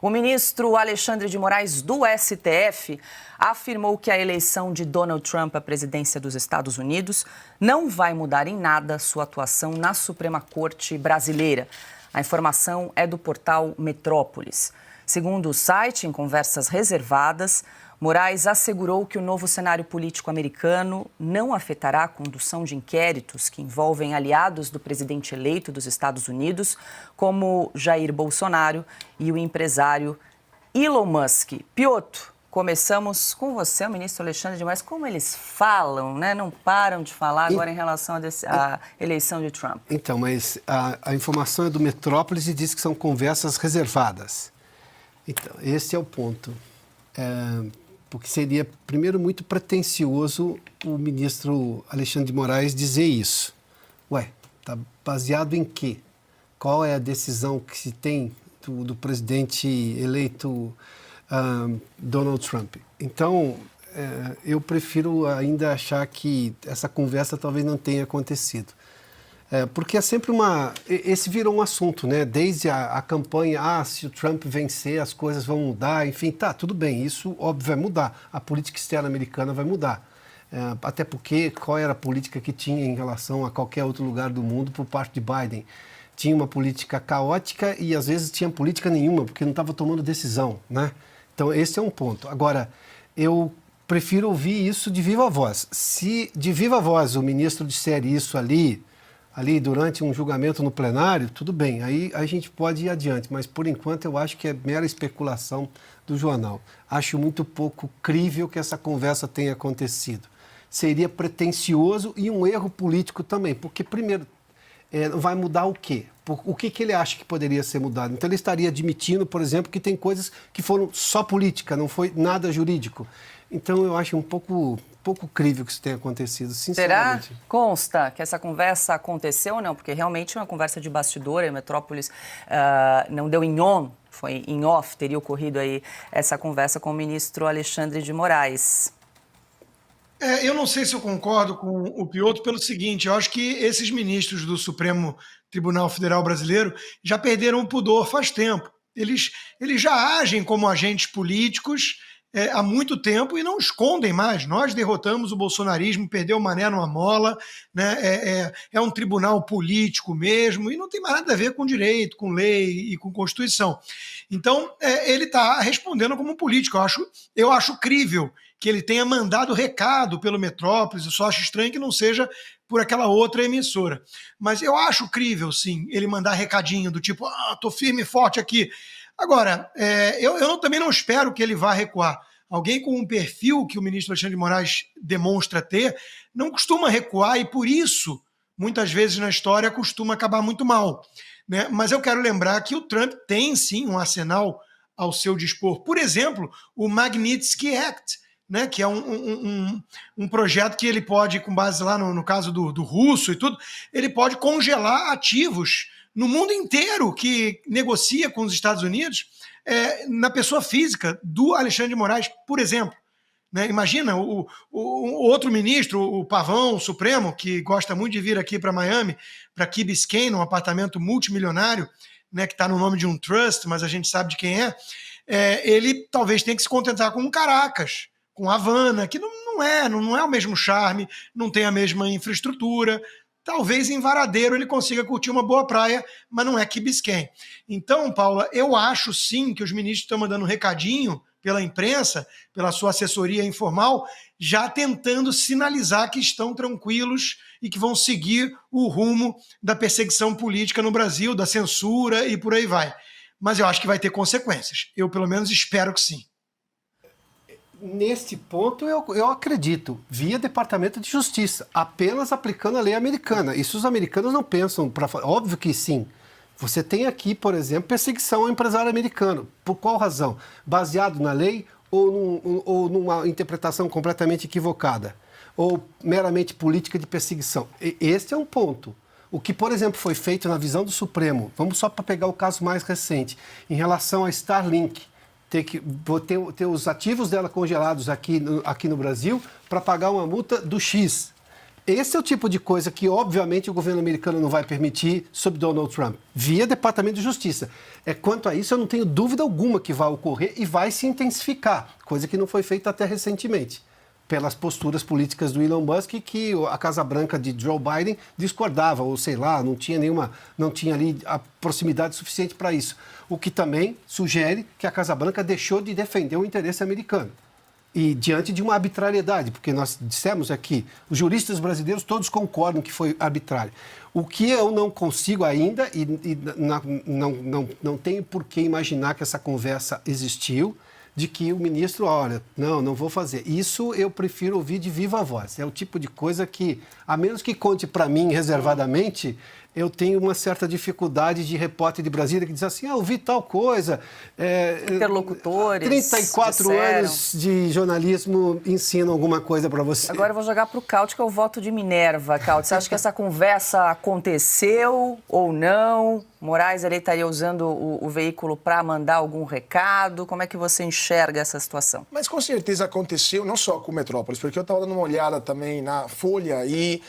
O ministro Alexandre de Moraes, do STF, afirmou que a eleição de Donald Trump à presidência dos Estados Unidos não vai mudar em nada sua atuação na Suprema Corte brasileira. A informação é do portal Metrópolis. Segundo o site, em conversas reservadas, Moraes assegurou que o novo cenário político americano não afetará a condução de inquéritos que envolvem aliados do presidente eleito dos Estados Unidos, como Jair Bolsonaro e o empresário Elon Musk. Piotr, começamos com você, o ministro Alexandre de Moraes. Como eles falam, né? Não param de falar agora em relação à eleição de Trump. Então, mas a informação é do Metrópolis e diz que são conversas reservadas. Então, esse é o ponto. Porque seria, primeiro, muito pretensioso o ministro Alexandre de Moraes dizer isso. Ué, está baseado em quê? Qual é a decisão que se tem do presidente eleito Donald Trump? Então, eu prefiro ainda achar que essa conversa talvez não tenha acontecido. Porque é sempre esse virou um assunto, né? Desde a campanha, se o Trump vencer, as coisas vão mudar, enfim, tudo bem, isso óbvio vai mudar. A política externa americana vai mudar. Até porque qual era a política que tinha em relação a qualquer outro lugar do mundo por parte de Biden? Tinha uma política caótica e às vezes tinha política nenhuma, porque não estava tomando decisão, né? Então esse é um ponto. Agora, eu prefiro ouvir isso de viva voz. Se de viva voz o ministro disser isso ali durante um julgamento no plenário, tudo bem, aí a gente pode ir adiante, mas por enquanto eu acho que é mera especulação do jornal. Acho muito pouco crível que essa conversa tenha acontecido. Seria pretensioso e um erro político também, porque primeiro, vai mudar o quê? O que ele acha que poderia ser mudado? Então ele estaria admitindo, por exemplo, que tem coisas que foram só política, não foi nada jurídico. Então eu acho um pouco crível que isso tenha acontecido, sinceramente. Será? Consta que essa conversa aconteceu ou não? Porque realmente é uma conversa de bastidor, a Metrópolis não deu em on, foi em off, teria ocorrido aí essa conversa com o ministro Alexandre de Moraes. Eu não sei se eu concordo com o Piotr pelo seguinte, eu acho que esses ministros do Supremo Tribunal Federal Brasileiro já perderam o pudor faz tempo. Eles já agem como agentes políticos há muito tempo e não escondem mais. Nós derrotamos o bolsonarismo, perdeu o Mané numa mola, né? É um tribunal político mesmo e não tem mais nada a ver com direito, com lei e com Constituição. Então, ele está respondendo como um político. Eu acho crível que ele tenha mandado recado pelo Metrópolis, eu só acho estranho que não seja por aquela outra emissora. Mas eu acho crível, sim, ele mandar recadinho do tipo, tô firme e forte aqui. Agora, eu também não espero que ele vá recuar. Alguém com um perfil que o ministro Alexandre de Moraes demonstra ter, não costuma recuar e, por isso, muitas vezes na história, costuma acabar muito mal, né? Mas eu quero lembrar que o Trump tem, sim, um arsenal ao seu dispor. Por exemplo, o Magnitsky Act, né, que é um projeto que ele pode, com base lá no caso do russo e tudo, ele pode congelar ativos no mundo inteiro que negocia com os Estados Unidos, na pessoa física do Alexandre de Moraes, por exemplo. Né? Imagina o outro ministro, o Pavão, o Supremo, que gosta muito de vir aqui para Miami, para Key Biscayne, um apartamento multimilionário, né, que está no nome de um trust, mas a gente sabe de quem ele talvez tenha que se contentar com um Caracas, com Havana, que não é o mesmo charme, não tem a mesma infraestrutura. Talvez em Varadeiro ele consiga curtir uma boa praia, mas não é Key Biscayne. Então, Paula, eu acho sim que os ministros estão mandando um recadinho pela imprensa, pela sua assessoria informal, já tentando sinalizar que estão tranquilos e que vão seguir o rumo da perseguição política no Brasil, da censura e por aí vai. Mas eu acho que vai ter consequências. Eu, pelo menos, espero que sim. Neste ponto, eu acredito, via Departamento de Justiça, apenas aplicando a lei americana. Isso os americanos não pensam. Óbvio que sim. Você tem aqui, por exemplo, perseguição ao empresário americano. Por qual razão? Baseado na lei ou numa interpretação completamente equivocada? Ou meramente política de perseguição? Este é um ponto. O que, por exemplo, foi feito na visão do Supremo, vamos só para pegar o caso mais recente, em relação a Starlink, ter os ativos dela congelados aqui no Brasil para pagar uma multa do X. Esse é o tipo de coisa que, obviamente, o governo americano não vai permitir sob Donald Trump, via Departamento de Justiça. Quanto a isso, eu não tenho dúvida alguma que vai ocorrer e vai se intensificar, coisa que não foi feita até recentemente, pelas posturas políticas do Elon Musk, que a Casa Branca de Joe Biden discordava, ou sei lá, não tinha ali a proximidade suficiente para isso. O que também sugere que a Casa Branca deixou de defender o interesse americano. E diante de uma arbitrariedade, porque nós dissemos aqui, os juristas brasileiros todos concordam que foi arbitrário. O que eu não consigo ainda, e não tenho por que imaginar que essa conversa existiu, de que o ministro, olha, não vou fazer. Isso eu prefiro ouvir de viva voz. É o tipo de coisa que, a menos que conte para mim reservadamente, eu tenho uma certa dificuldade de repórter de Brasília que diz assim, ouvi tal coisa. Interlocutores 34 disseram. anos de jornalismo ensinam alguma coisa para você. Agora eu vou jogar para o Caute, que é o voto de Minerva. Caute, você acha que essa conversa aconteceu ou não? Moraes ele estaria usando o veículo para mandar algum recado? Como é que você enxerga essa situação? Mas com certeza aconteceu, não só com o Metrópolis, porque eu estava dando uma olhada também na Folha e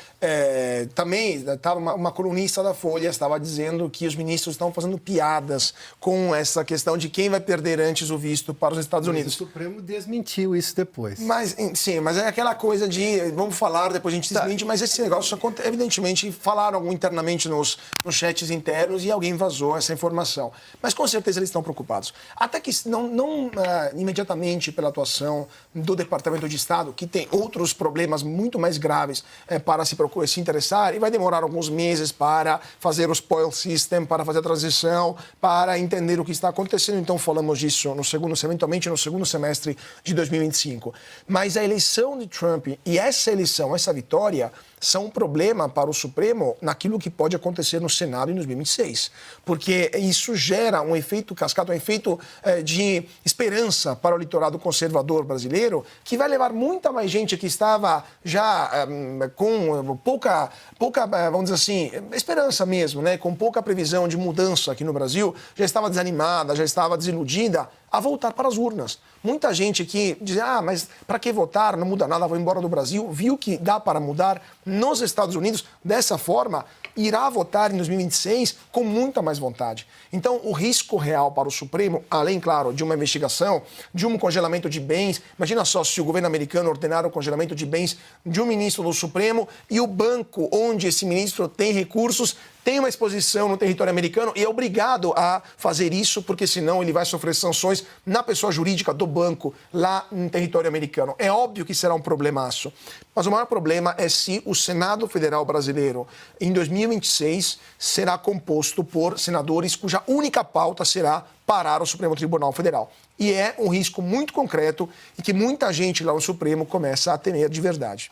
também estava uma colunista da Folha estava dizendo que os ministros estão fazendo piadas com essa questão de quem vai perder antes o visto para os Estados Unidos. O Supremo desmentiu isso depois. Mas, sim, mas é aquela coisa de vamos falar, depois a gente desmente, mas esse negócio, evidentemente, falaram internamente nos chats internos e alguém vazou essa informação. Mas com certeza eles estão preocupados. Até que não imediatamente pela atuação do Departamento de Estado, que tem outros problemas muito mais graves para se interessar, e vai demorar alguns meses para fazer o spoil system, para fazer a transição, para entender o que está acontecendo. Então falamos disso eventualmente no segundo semestre de 2025. Mas a eleição de Trump e essa eleição, essa vitória, são um problema para o Supremo naquilo que pode acontecer no Senado em 2026. Porque isso gera um efeito cascata, um efeito de esperança para o eleitorado conservador brasileiro, que vai levar muita mais gente que estava já com pouca, vamos dizer assim, esperança mesmo, né? Com pouca previsão de mudança aqui no Brasil, já estava desanimada, já estava desiludida, a voltar para as urnas. Muita gente que diz, mas para que votar? Não muda nada, vou embora do Brasil. Viu que dá para mudar nos Estados Unidos dessa forma, irá votar em 2026 com muita mais vontade. Então, o risco real para o Supremo, além, claro, de uma investigação, de um congelamento de bens, imagina só se o governo americano ordenar o congelamento de bens de um ministro do Supremo e o banco onde esse ministro tem recursos tem uma exposição no território americano e é obrigado a fazer isso, porque senão ele vai sofrer sanções na pessoa jurídica do banco lá no território americano. É óbvio que será um problemaço. Mas o maior problema é se o Senado Federal brasileiro, em 2026, será composto por senadores cuja única pauta será parar o Supremo Tribunal Federal. E é um risco muito concreto e que muita gente lá no Supremo começa a temer de verdade.